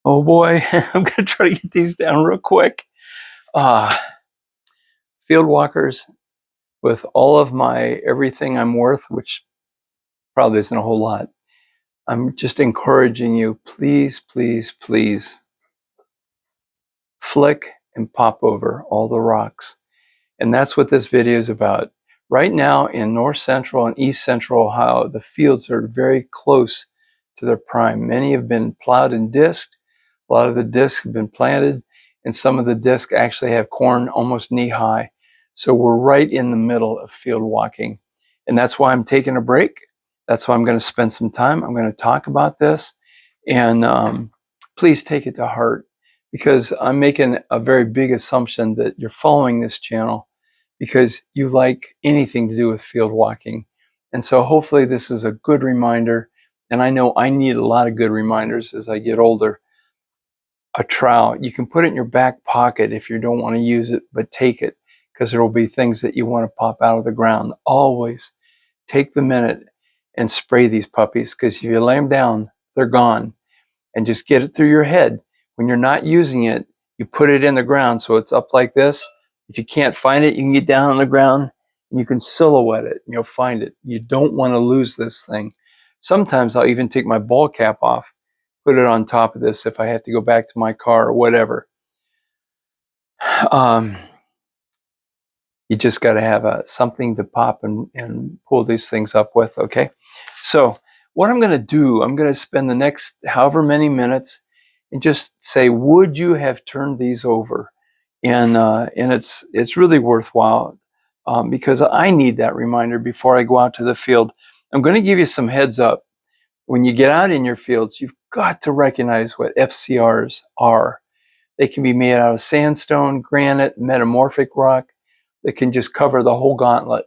Oh boy, I'm gonna try to get these down real quick. Uh, Field walkers, with all of my everything I'm worth, which probably isn't a whole lot, I'm just encouraging you, please, please, please flick and pop over all the rocks. And that's what this video is about. Right now in north central and east central Ohio, the fields are very close to their prime. Many have been plowed and disked. A lot of the discs have been planted, and some of the discs actually have corn almost knee high. So we're right in the middle of field walking. And that's why I'm taking a break. That's why I'm going to spend some time. I'm going to talk about this. And please take it to heart, because I'm making a very big assumption that you're following this channel because you like anything to do with field walking. And so hopefully this is a good reminder. And I know I need a lot of good reminders as I get older. A trowel, you can put it in your back pocket if you don't want to use it, but take it, because there will be things that you want to pop out of the ground. Always take the minute and spray these puppies, because if you lay them down, they're gone. And just get it through your head. When you're not using it, you put it in the ground so it's up like this. If you can't find it, you can get down on the ground and you can silhouette it and you'll find it. You don't want to lose this thing. Sometimes I'll even take my ball cap off, put it on top of this if I have to go back to my car or whatever. You just got to have something to pop and pull these things up with, okay? So what I'm going to do, I'm going to spend the next however many minutes and just say, would you have turned these over? And it's really worthwhile because I need that reminder before I go out to the field. I'm going to give you some heads up. When you get out in your fields, you've got to recognize what FCRs are. They can be made out of sandstone, granite, metamorphic rock. They can just cover the whole gauntlet.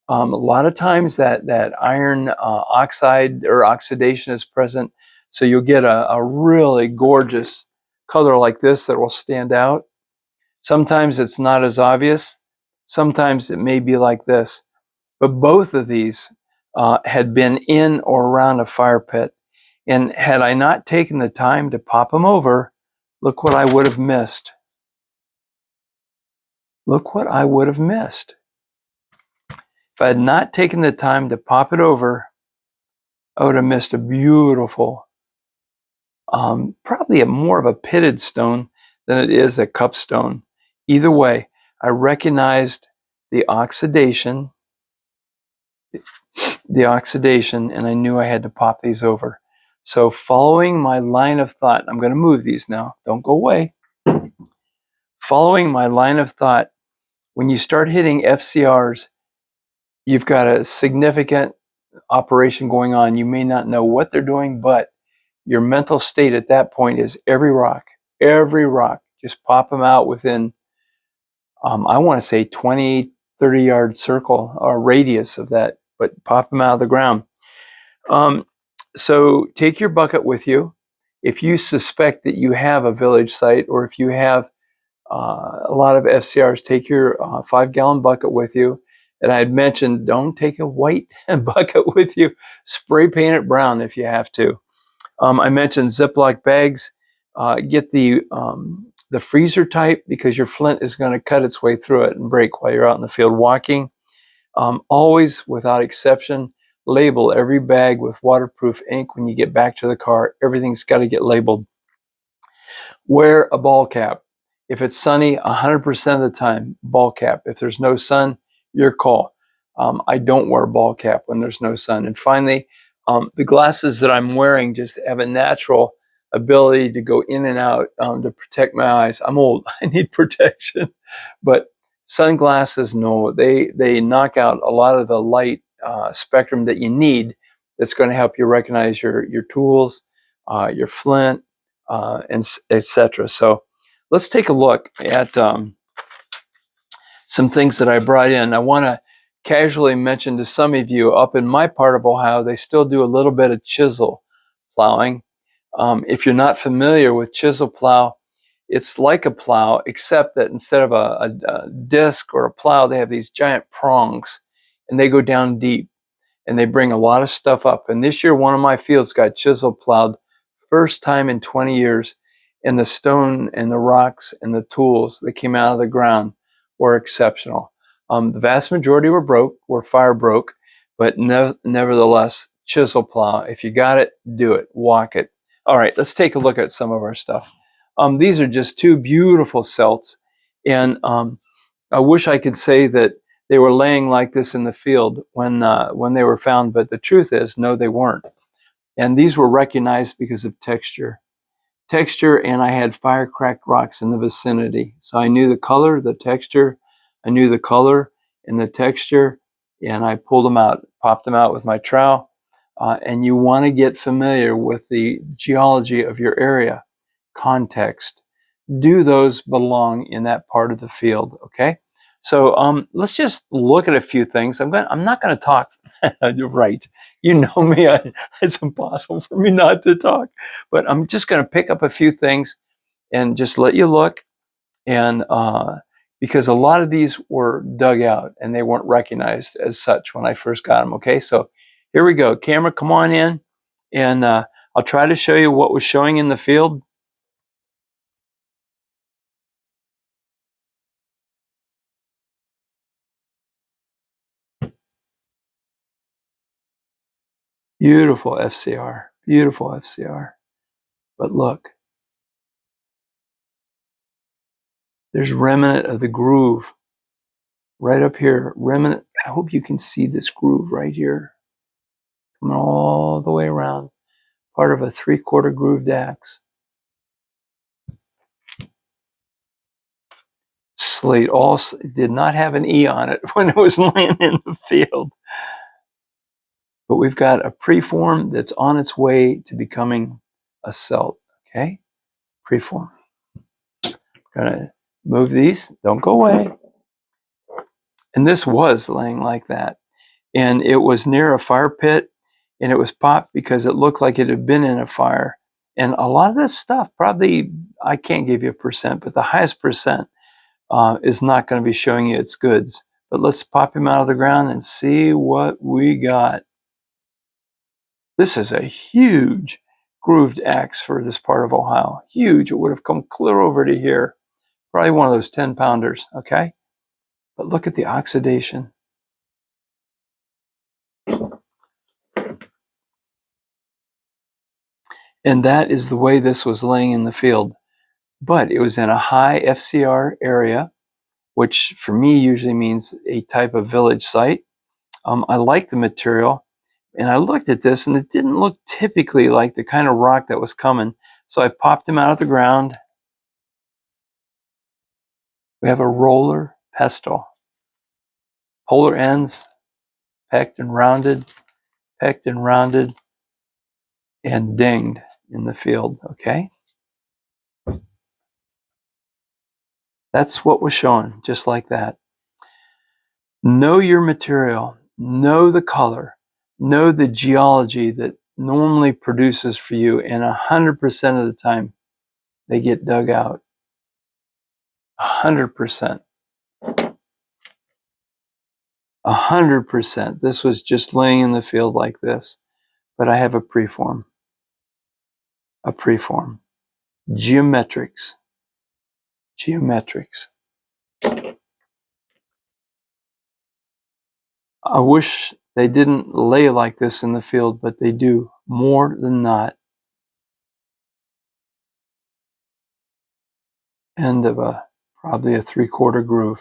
A lot of times that iron oxide or oxidation is present, so you'll get a really gorgeous color like this that will stand out. Sometimes it's not as obvious. Sometimes it may be like this. But both of these had been in or around a fire pit. And had I not taken the time to pop them over, look what I would have missed. Look what I would have missed. If I had not taken the time to pop it over, I would have missed a beautiful, probably more of a pitted stone than it is a cup stone. Either way, I recognized the oxidation, and I knew I had to pop these over. So following my line of thought, I'm going to move these now. Don't go away. Following my line of thought, when you start hitting FCRs, you've got a significant operation going on. You may not know what they're doing, but your mental state at that point is every rock, just pop them out within, I want to say 20, 30 yard circle or radius of that, but pop them out of the ground. So take your bucket with you. If you suspect that you have a village site, or if you have a lot of FCRs, take your 5-gallon bucket with you. And I had mentioned, don't take a white bucket with you. Spray paint it brown if you have to. I mentioned Ziploc bags. Get the freezer type, because your flint is going to cut its way through it and break while you're out in the field walking. Always, without exception, label every bag with waterproof ink when you get back to the car. Everything's got to get labeled. Wear a ball cap. If it's sunny, 100% of the time, ball cap. If there's no sun, your call. I don't wear a ball cap when there's no sun. And finally, the glasses that I'm wearing just have a natural ability to go in and out to protect my eyes. I'm old, I need protection. But sunglasses, no, they knock out a lot of the light spectrum that you need that's going to help you recognize your tools, your flint, and etc. So let's take a look at some things that I brought in. I want to casually mention to some of you, up in my part of Ohio, they still do a little bit of chisel plowing. If you're not familiar with chisel plow, it's like a plow, except that instead of a disc or a plow, they have these giant prongs, and they go down deep, and they bring a lot of stuff up. And this year, one of my fields got chisel plowed, first time in 20 years. and the stone and the rocks and the tools that came out of the ground were exceptional. The vast majority were fire broke, but nevertheless, chisel plow. If you got it, do it, walk it. All right, let's take a look at some of our stuff. These are just two beautiful celts, and I wish I could say that they were laying like this in the field when they were found, but the truth is, no, they weren't. And these were recognized because of texture. And I had fire cracked rocks in the vicinity. So I knew the color, the texture, I knew the color and the texture, and I pulled them out, popped them out with my trowel. And you want to get familiar with the geology of your area, context. Do those belong in that part of the field? Okay. So let's just look at a few things. I'm not going to talk. You're right. You know me. It's impossible for me not to talk. But I'm just going to pick up a few things and just let you look. And because a lot of these were dug out and they weren't recognized as such when I first got them. Okay. So here we go. Camera, come on in. And I'll try to show you what was showing in the field. Beautiful FCR, beautiful FCR. But look, there's remnant of the groove right up here. Remnant, I hope you can see this groove right here. Coming all the way around. Part of a 3/4 grooved axe. Slate also did not have an E on it when it was laying in the field. But we've got a preform that's on its way to becoming a celt, okay? Preform. Gonna move these, don't go away. And this was laying like that. And it was near a fire pit, and it was popped because it looked like it had been in a fire. And a lot of this stuff, probably, I can't give you a percent, but the highest percent is not going to be showing you its goods. But let's pop him out of the ground and see what we got. This is a huge grooved axe for this part of Ohio. Huge. It would have come clear over to here. Probably one of those 10-pounders, okay? But look at the oxidation. And that is the way this was laying in the field. But it was in a high FCR area, which for me usually means a type of village site. I like the material, and I looked at this, and it didn't look typically like the kind of rock that was coming. So I popped him out of the ground. We have a roller pestle. Polar ends, pecked and rounded, and dinged in the field, okay? That's what was shown, just like that. Know your material, know the color, know the geology that normally produces for you, and 100% of the time, they get dug out. 100%. 100%. This was just laying in the field like this, but I have a preform. A preform. Geometrics. Geometrics. I wish they didn't lay like this in the field, but they do more than not. End of probably a 3/4 groove.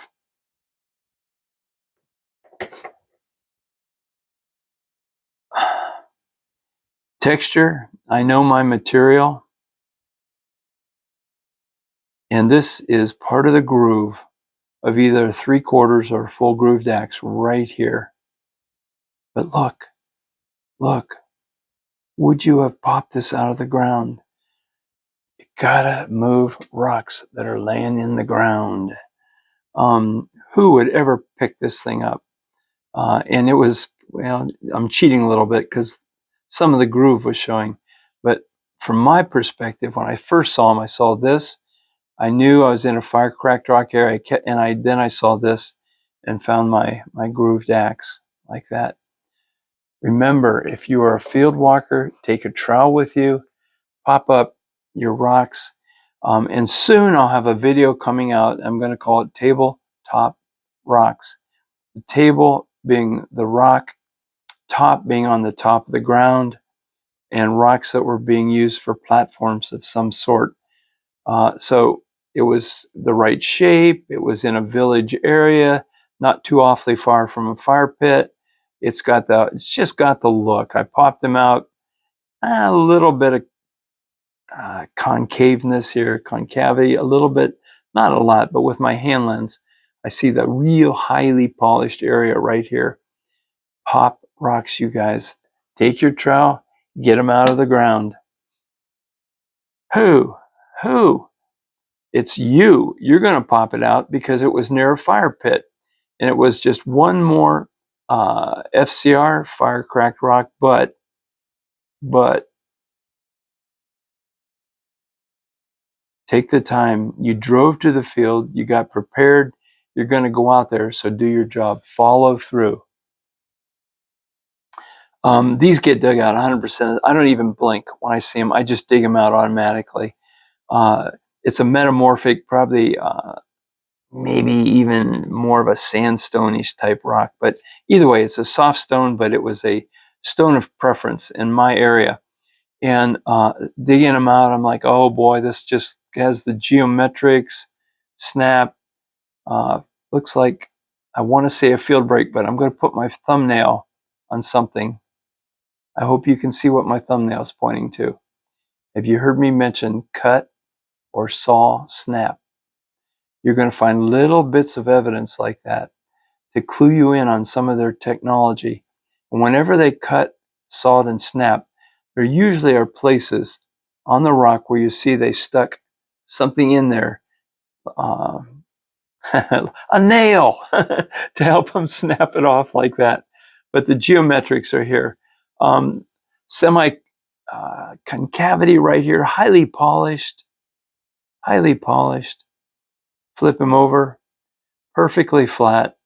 Texture, I know my material. And this is part of the groove of either 3/4 or full grooved axe right here. But look, look, would you have popped this out of the ground? You gotta move rocks that are laying in the ground. Who would ever pick this thing up? And it was, well, I'm cheating a little bit because some of the groove was showing. But from my perspective, when I first saw them, I saw this. I knew I was in a fire cracked rock area, and then I saw this and found my grooved axe like that. Remember, if you are a field walker, take a trowel with you, pop up your rocks. And soon I'll have a video coming out. I'm going to call it Tabletop Rocks. The table being the rock, top being on the top of the ground, and rocks that were being used for platforms of some sort. So it was the right shape. It was in a village area, not too awfully far from a fire pit. It's just got the look. I popped them out. A little bit of concaveness here, concavity, a little bit, not a lot, but with my hand lens, I see the real highly polished area right here. Pop rocks, you guys. Take your trowel, get them out of the ground. Who? It's you. You're going to pop it out because it was near a fire pit. And it was just one more FCR, fire cracked rock, but take the time. You drove to the field. You got prepared. You're going to go out there, so do your job. Follow through. These get dug out 100%. I don't even blink when I see them. I just dig them out automatically. It's a metamorphic, probably maybe even more of a sandstone-ish type rock. But either way, it's a soft stone, but it was a stone of preference in my area. And digging them out, I'm like, oh boy, this just has the geometrics, snap. Looks like, I want to say a field break, but I'm going to put my thumbnail on something. I hope you can see what my thumbnail is pointing to. Have you heard me mention cut or saw, snap? You're going to find little bits of evidence like that to clue you in on some of their technology. And whenever they cut, sawed, and snapped, there usually are places on the rock where you see they stuck something in there, a nail, to help them snap it off like that. But the geometrics are here. Semi concavity right here, highly polished. Flip them over, perfectly flat.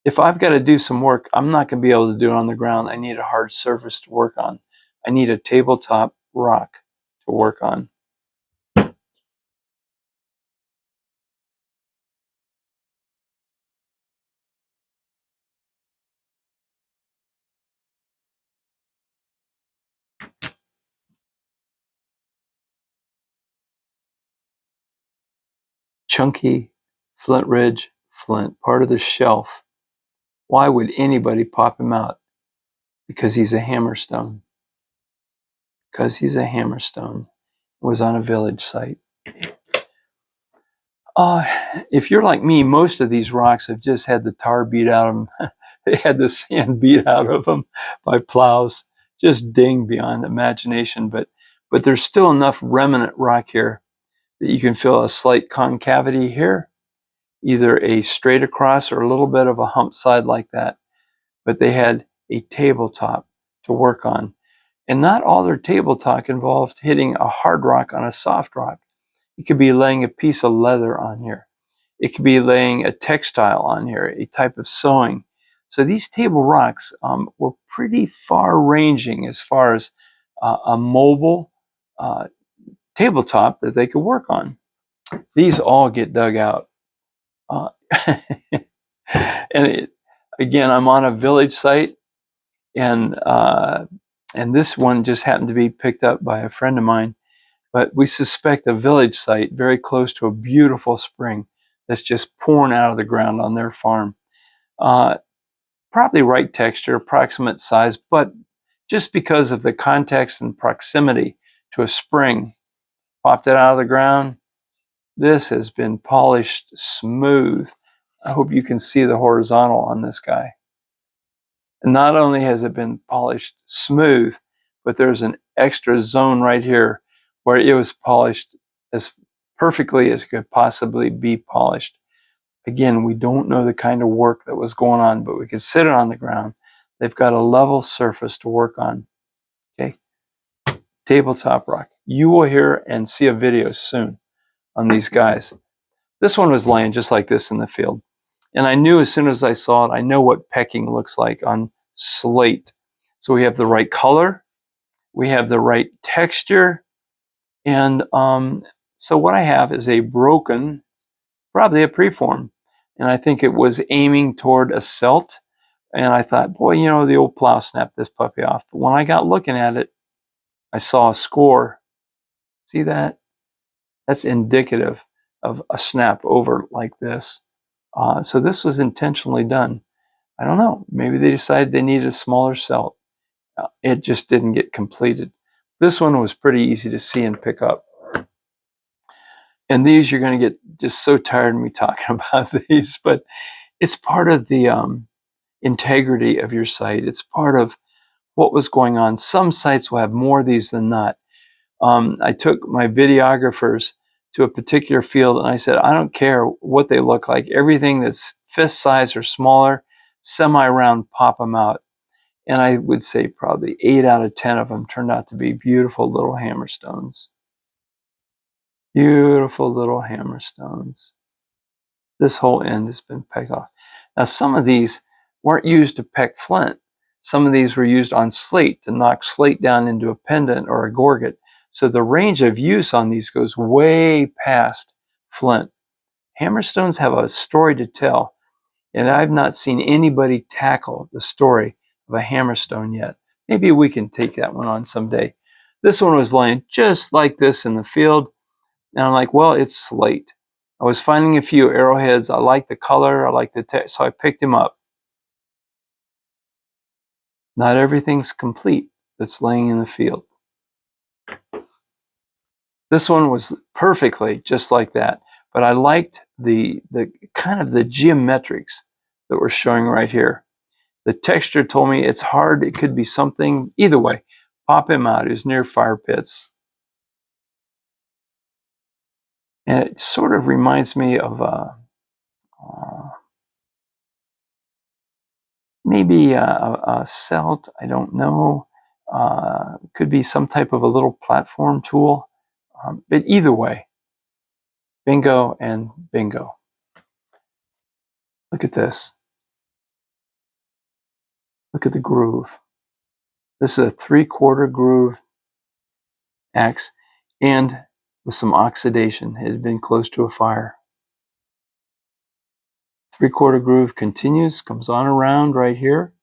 If I've got to do some work, I'm not going to be able to do it on the ground. I need a hard surface to work on. I need a tabletop rock to work on. Chunky Flint Ridge flint, part of the shelf. Why would anybody pop him out? Because he's a hammerstone. Because he's a hammerstone. Was on a village site. If you're like me, most of these rocks have just had the tar beat out of them. They had the sand beat out of them by plows. Just ding beyond imagination. But there's still enough remnant rock here that you can feel a slight concavity here, either a straight across or a little bit of a hump side like that. But they had a tabletop to work on. And not all their tabletop involved hitting a hard rock on a soft rock. It could be laying a piece of leather on here. It could be laying a textile on here, a type of sewing. So these table rocks were pretty far ranging as far as a mobile tabletop that they could work on. These all get dug out. Again, I'm on a village site, and this one just happened to be picked up by a friend of mine. But we suspect a village site very close to a beautiful spring that's just pouring out of the ground on their farm. Probably right texture, approximate size, but just because of the context and proximity to a spring, popped it out of the ground. This has been polished smooth. I hope you can see the horizontal on this guy. And not only has it been polished smooth, but there's an extra zone right here where it was polished as perfectly as it could possibly be polished. Again, we don't know the kind of work that was going on, but we could sit it on the ground. They've got a level surface to work on. Okay, tabletop rock. You will hear and see a video soon on these guys. This one was laying just like this in the field. And I knew as soon as I saw it, I know what pecking looks like on slate. So we have the right color, we have the right texture, and So what I have is a broken, probably a preform, and I think it was aiming toward a celt. And I thought, boy, you know, the old plow snapped this puppy off. But when I got looking at it, I saw a score. See that? That's indicative of a snap over like this. So this was intentionally done. I don't know. Maybe they decided they needed a smaller celt. It just didn't get completed. This one was pretty easy to see and pick up. And these, you're going to get just so tired of me talking about these, but it's part of the integrity of your site. It's part of what was going on. Some sites will have more of these than not. I took my videographers to a particular field and I said, I don't care what they look like. Everything that's fist size or smaller, semi-round, pop them out. And I would say probably 8 out of 10 of them turned out to be beautiful little hammerstones. Beautiful little hammerstones. This whole end has been pegged off. Now, some of these weren't used to peck flint. Some of these were used on slate to knock slate down into a pendant or a gorget. So the range of use on these goes way past flint. Hammerstones have a story to tell, and I've not seen anybody tackle the story of a hammerstone yet. Maybe we can take that one on someday. This one was laying just like this in the field, and I'm like, well, it's slate. I was finding a few arrowheads. I like the color, I like the text, so I picked him up. Not everything's complete that's laying in the field. This one was perfectly just like that, but I liked the kind of the geometrics that we're showing right here. The texture told me it's hard. It could be something. Either way, pop him out. He was near fire pits. And it sort of reminds me of maybe a celt. I don't know. Could be some type of a little platform tool. But either way, bingo and bingo. Look at this. Look at the groove. This is a 3/4 groove axe, and with some oxidation. It had been close to a fire. 3/4 groove continues, comes on around right here,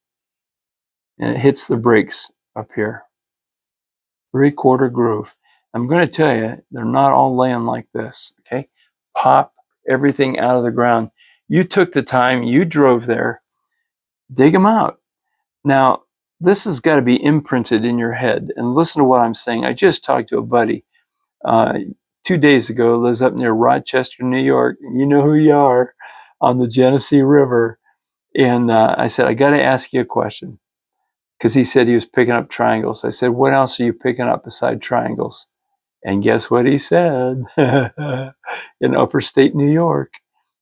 and it hits the brakes up here. 3/4 groove. I'm going to tell you, they're not all laying like this, okay? Pop everything out of the ground. You took the time, you drove there, dig them out. Now, this has got to be imprinted in your head, and listen to what I'm saying. I just talked to a buddy 2 days ago, lives up near Rochester, New York. You know who you are, on the Genesee River. And I said, I got to ask you a question. Because he said he was picking up triangles. I said, what else are you picking up beside triangles? And guess what he said? In upper state New York.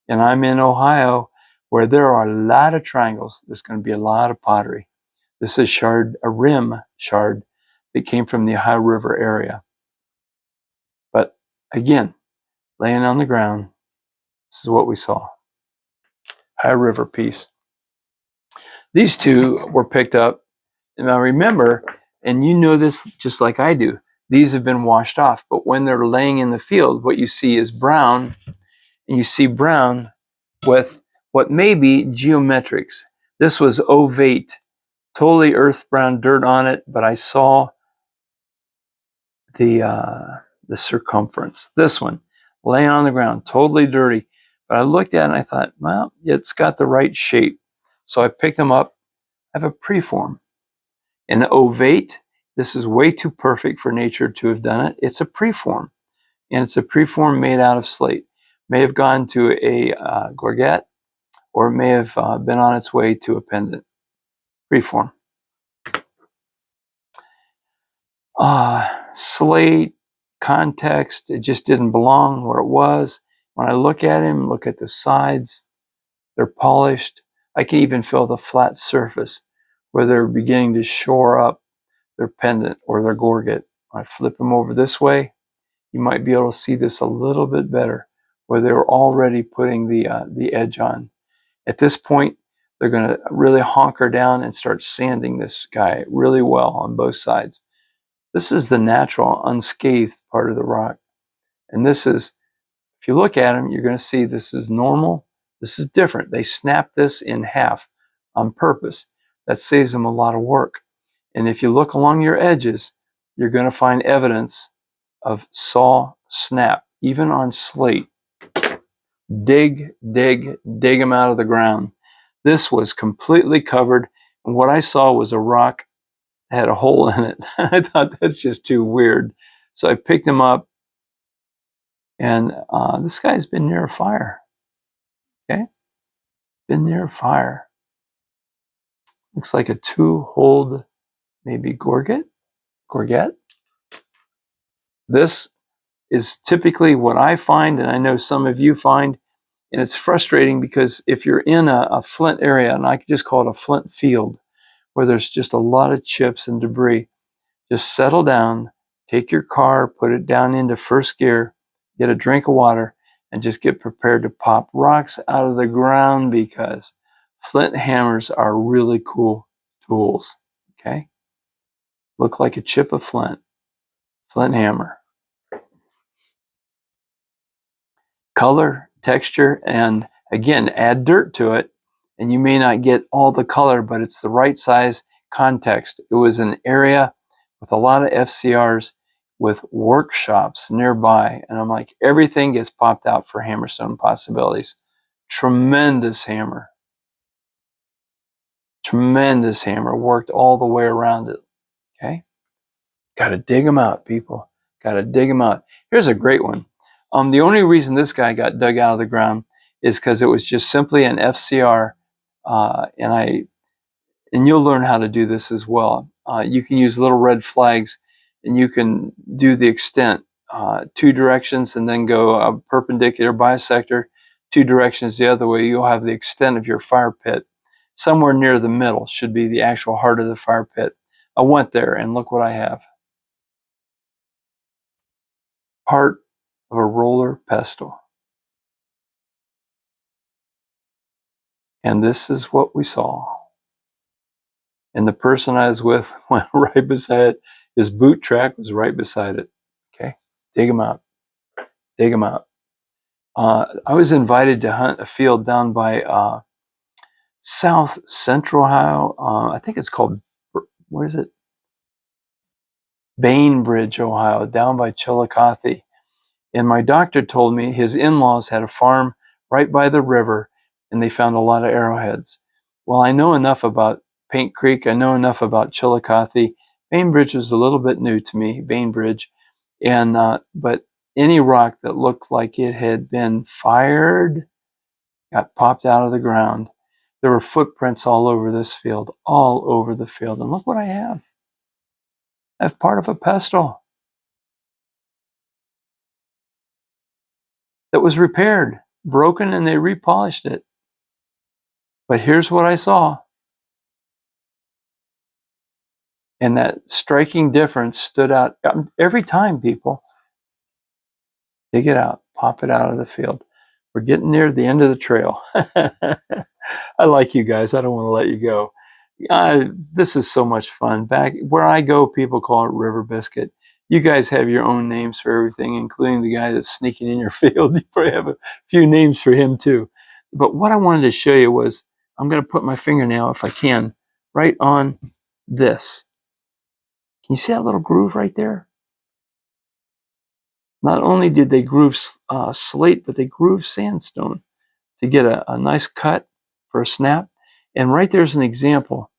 And I'm in Ohio, where there are a lot of triangles. There's going to be a lot of pottery. This is a rim shard that came from the Ohio River area. But again, laying on the ground, this is what we saw. Ohio River piece. These two were picked up. And now remember, and you know this just like I do, these have been washed off. But when they're laying in the field, what you see is brown, and you see brown with what may be geometrics. This was ovate, totally earth brown dirt on it, but I saw the circumference. This one, laying on the ground, totally dirty. But I looked at it and I thought, well, it's got the right shape. So I picked them up. I have a preform. An ovate, this is way too perfect for nature to have done it. It's a preform, and it's a preform made out of slate. May have gone to a gorget, or it may have been on its way to a pendant. Preform. Slate, context, it just didn't belong where it was. When I look at him, look at the sides, they're polished. I can even feel the flat surface where they're beginning to shore up their pendant or their gorget. When I flip them over this way, you might be able to see this a little bit better, where they were already putting the edge on. At this point, they're going to really honker down and start sanding this guy really well on both sides. This is the natural, unscathed part of the rock. And this is, if you look at them, you're going to see this is normal. This is different. They snap this in half on purpose. That saves them a lot of work. And if you look along your edges, you're going to find evidence of saw snap, even on slate. Dig, dig, dig them out of the ground. This was completely covered, and what I saw was a rock that had a hole in it. I thought that's just too weird. So I picked him up, and this guy's been near a fire. Okay? Been near a fire. Looks like a 2-holed, maybe gorget. This is typically what I find, and I know some of you find, and it's frustrating because if you're in a flint area, and I could just call it a flint field, where there's just a lot of chips and debris, just settle down, take your car, put it down into first gear, get a drink of water, and just get prepared to pop rocks out of the ground, because flint hammers are really cool tools. Okay? Look like a chip of flint hammer. Color, texture, and again, add dirt to it, and you may not get all the color, but it's the right size context. It was an area with a lot of FCRs with workshops nearby, and I'm like, everything gets popped out for hammerstone possibilities. Tremendous hammer. Tremendous hammer. Worked all the way around it. Okay? Got to dig them out, people. Got to dig them out. Here's a great one. The only reason this guy got dug out of the ground is because it was just simply an FCR, and you'll learn how to do this as well. You can use little red flags, and you can do the extent, 2 directions, and then go a perpendicular bisector, 2 directions the other way. You'll have the extent of your fire pit. Somewhere near the middle should be the actual heart of the fire pit. I went there, and look what I have. Part of a roller pestle. And this is what we saw. And the person I was with went right beside it. His boot track was right beside it. Okay, dig them out. Dig them out. I was invited to hunt a field down by south central Ohio. I think it's called, what is it? Bainbridge, Ohio, down by Chillicothe. And my doctor told me his in-laws had a farm right by the river, and they found a lot of arrowheads. Well, I know enough about Paint Creek. I know enough about Chillicothe. Bainbridge was a little bit new to me, Bainbridge. And, but any rock that looked like it had been fired got popped out of the ground. There were footprints all over this field, all over the field. And look what I have. I have part of a pestle that was repaired, broken, and they repolished it. But here's what I saw. And that striking difference stood out every time, people. Dig it out, pop it out of the field. We're getting near the end of the trail. I like you guys. I don't want to let you go. This is so much fun. Back where I go, people call it River Biscuit. You guys have your own names for everything, including the guy that's sneaking in your field. You probably have a few names for him too. But what I wanted to show you was, I'm going to put my fingernail, if I can, right on this. Can you see that little groove right there? Not only did they groove slate, but they groove sandstone to get a nice cut for a snap. And right there's an example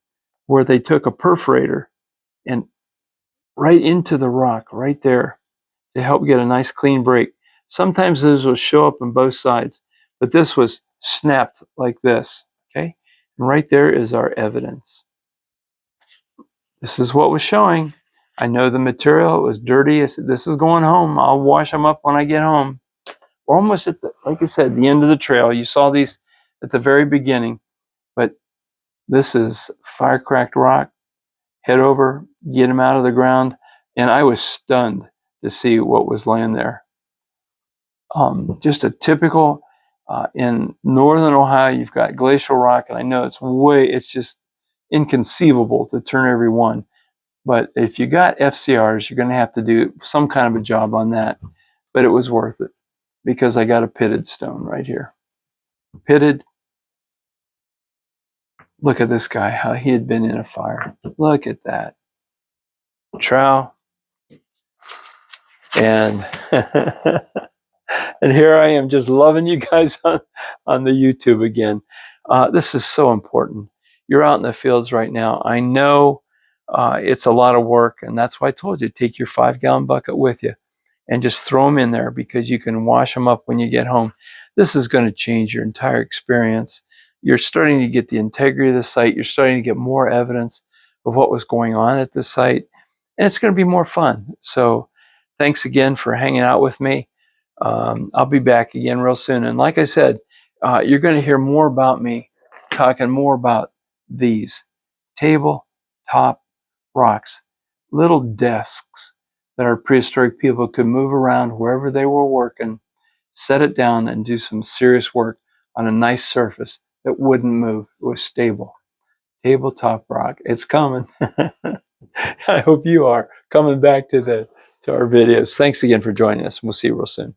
where they took a perforator and right into the rock right there to help get a nice clean break. Sometimes those will show up on both sides, but this was snapped like this, okay? And right there is our evidence. This is what was showing. I know the material, it was dirty. I said, this is going home. I'll wash them up when I get home. We're almost at the, like I said, the end of the trail. You saw these at the very beginning, but this is fire-cracked rock. Head over, get them out of the ground. And I was stunned to see what was laying there. Just a typical, in northern Ohio, you've got glacial rock, and I know it's just inconceivable to turn every one. But if you got FCRs, you're going to have to do some kind of a job on that. but it was worth it because I got a pitted stone right here. Pitted. Look at this guy, how he had been in a fire. Look at that. Trowel. And and here I am just loving you guys on the YouTube again. This is so important. You're out in the fields right now. I know it's a lot of work, and that's why I told you, take your 5-gallon bucket with you and just throw them in there because you can wash them up when you get home. This is going to change your entire experience. You're starting to get the integrity of the site. You're starting to get more evidence of what was going on at the site, and it's going to be more fun. So thanks again for hanging out with me. I'll be back again real soon. And like I said, you're going to hear more about me talking more about these tabletop rocks, little desks that our prehistoric people could move around wherever they were working, set it down and do some serious work on a nice surface that wouldn't move. It was stable. Tabletop rock. It's coming. I hope you are coming back to our videos. Thanks again for joining us. We'll see you real soon.